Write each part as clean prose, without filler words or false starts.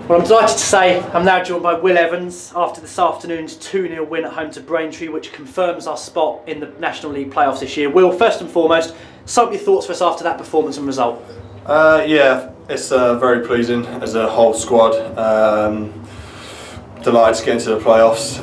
Well, I'm delighted to say I'm now joined by Will Evans after this afternoon's 2-0 win at home to Braintree, which confirms our spot in the National League playoffs this year. Will, first and foremost, sum up your thoughts for us after that performance and result. Yeah, it's very pleasing as a whole squad. Delighted to get into the playoffs,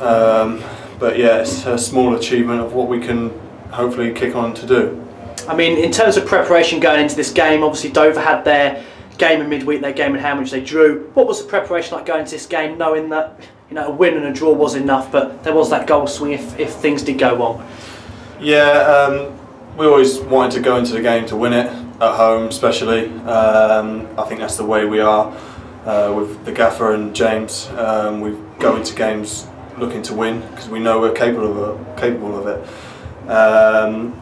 but yeah, it's a small achievement of what we can hopefully kick on to do. I mean, in terms of preparation going into this game, obviously Dover had their game in midweek, their game in hand, which they drew. What was the preparation like going into this game, knowing that a win and a draw was enough, but there was that goal swing if things did go wrong? Yeah, we always wanted to go into the game to win it at home, especially. I think that's the way we are with the gaffer and James. We go into games looking to win because we know we're capable of it.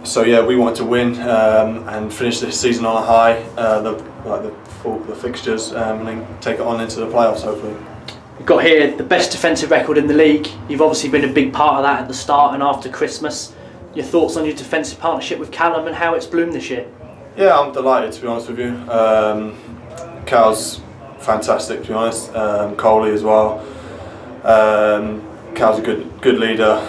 So yeah, we wanted to win and finish this season on a high. The fixtures and then take it on into the playoffs hopefully. You've got here the best defensive record in the league. You've obviously been a big part of that at the start and after Christmas. Your thoughts on your defensive partnership with Callum and how it's bloomed this year? Yeah, I'm delighted to be honest with you. Cal's fantastic to be honest. Coley as well. Cal's a good leader.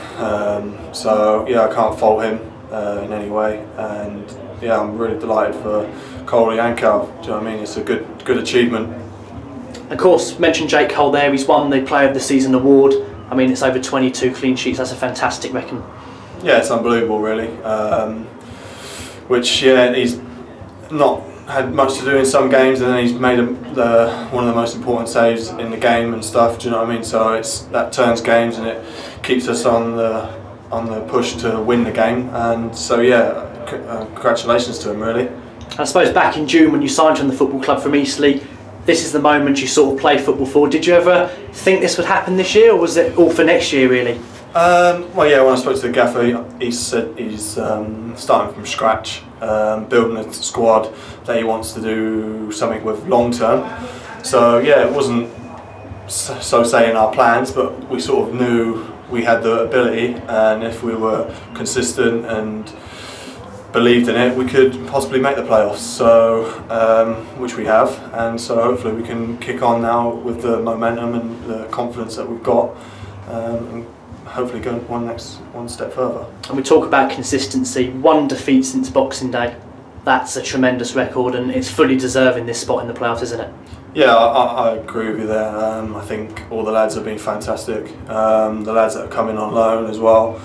So yeah, I can't fault him in any way. And yeah, I'm really delighted for Coley and Cal. Do you know what I mean? It's a good achievement. Of course, mentioned Jake Cole there. He's won the Player of the Season award. I mean, it's over 22 clean sheets. That's a fantastic reckon. Yeah, it's unbelievable, really. Which yeah, he's not had much to do in some games, and then he's made one of the most important saves in the game and stuff. Do you know what I mean? So that turns games and it keeps us on the push to win the game. And so yeah, congratulations to him, really. I suppose back in June when you signed from the football club from Eastleigh, this is the moment you sort of play football for. Did you ever think this would happen this year, or was it all for next year really? Well yeah, when I spoke to the gaffer, he said he's starting from scratch, building a squad that he wants to do something with long term. So yeah, it wasn't so say in our plans, but we sort of knew we had the ability, and if we were consistent and believed in it, we could possibly make the playoffs. So which we have, and so hopefully we can kick on now with the momentum and the confidence that we've got, and hopefully go one step further. And we talk about consistency. 1 defeat since Boxing Day. That's a tremendous record, and it's fully deserving this spot in the playoffs, isn't it? Yeah, I agree with you there. I think all the lads have been fantastic. The lads that have come in on loan as well.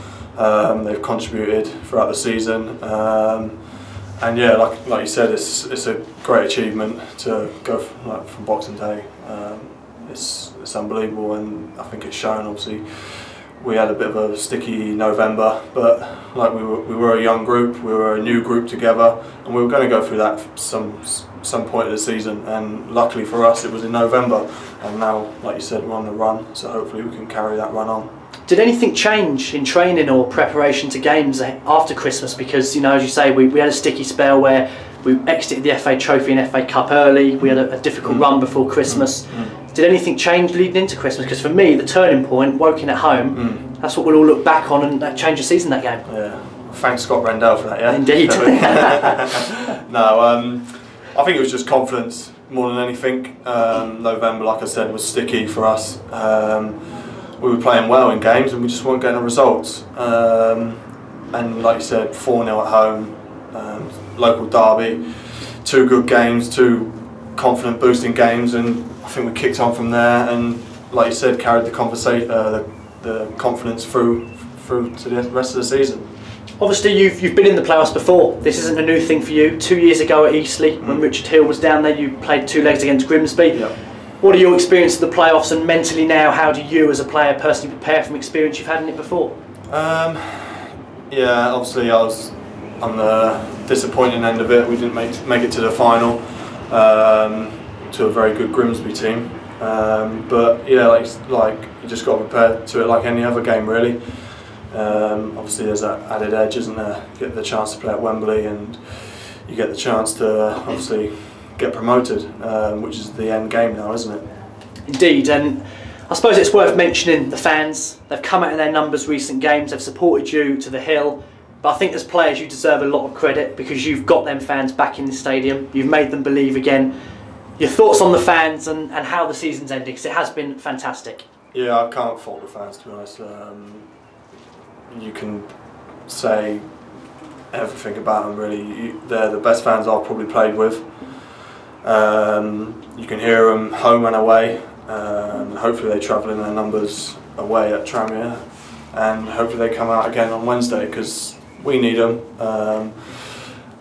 They've contributed throughout the season, and yeah, like you said, it's a great achievement to go from Boxing Day. It's unbelievable, and I think it's shown. Obviously, we had a bit of a sticky November, but like we were a young group, we were a new group together, and we were going to go through that some point of the season. And luckily for us, it was in November, and now, like you said, we're on the run. So hopefully, we can carry that run on. Did anything change in training or preparation to games after Christmas? Because, as you say, we had a sticky spell where we exited the FA Trophy and FA Cup early. We had a difficult run before Christmas. Did anything change leading into Christmas? Because for me, the turning point, Woking at home, that's what we'll all look back on, and that changed the season, that game. Yeah, thanks Scott Rendell for that, yeah? Indeed. No, I think it was just confidence more than anything. November, like I said, was sticky for us. We were playing well in games and we just weren't getting the results. And like you said, 4-0 at home, local derby, 2 good games, 2 confident boosting games, and I think we kicked on from there, and like you said, carried the confidence through to the rest of the season. Obviously you've been in the playoffs before. This isn't a new thing for you. 2 years ago at Eastleigh, when Richard Hill was down there, you played 2 legs against Grimsby. Yep. What are your experiences of the playoffs, and mentally now, how do you as a player personally prepare from experience you've had in it before? Yeah, obviously I was on the disappointing end of it. We didn't make it to the final, to a very good Grimsby team. But yeah, like you just got to prepare to it like any other game really. Obviously there's that added edge, isn't there? You get the chance to play at Wembley, and you get the chance to obviously get promoted, which is the end game now, isn't it? Indeed, and I suppose it's worth mentioning the fans. They've come out in their numbers recent games, they've supported you to the hill, but I think as players you deserve a lot of credit because you've got them fans back in the stadium, you've made them believe again. Your thoughts on the fans and how the season's ending, because it has been fantastic. Yeah, I can't fault the fans, to be honest. You can say everything about them, really. They're the best fans I've probably played with. You can hear them home and away. Hopefully they travel in their numbers away at Tranmere, and hopefully they come out again on Wednesday, because we need them.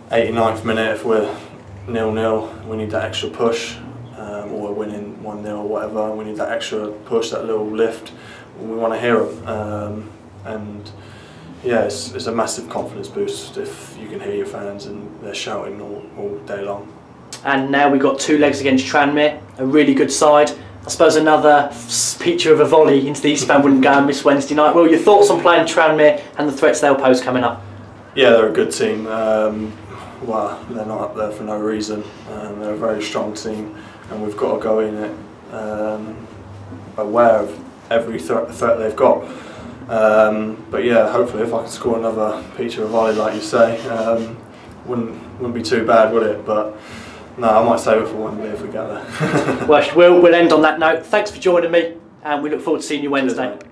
89th minute, if we're 0-0, we need that extra push, or we're winning 1-0 or whatever, we need that extra push, that little lift. We want to hear them, and yeah, it's a massive confidence boost if you can hear your fans and they're shouting all day long. And now we've got 2 legs against Tranmere, a really good side. I suppose another picture of a volley into the East Stand wouldn't go and miss Wednesday night. Well, your thoughts on playing Tranmere and the threats they'll pose coming up? Yeah, they're a good team. Well, they're not up there for no reason. They're a very strong team, and we've got to go in it aware of every threat they've got. But yeah, hopefully if I can score another picture of a volley like you say, wouldn't be too bad, would it? But no, I might save it for one day if we get there. Well, we'll end on that note. Thanks for joining me, and we look forward to seeing you Wednesday. Cheers,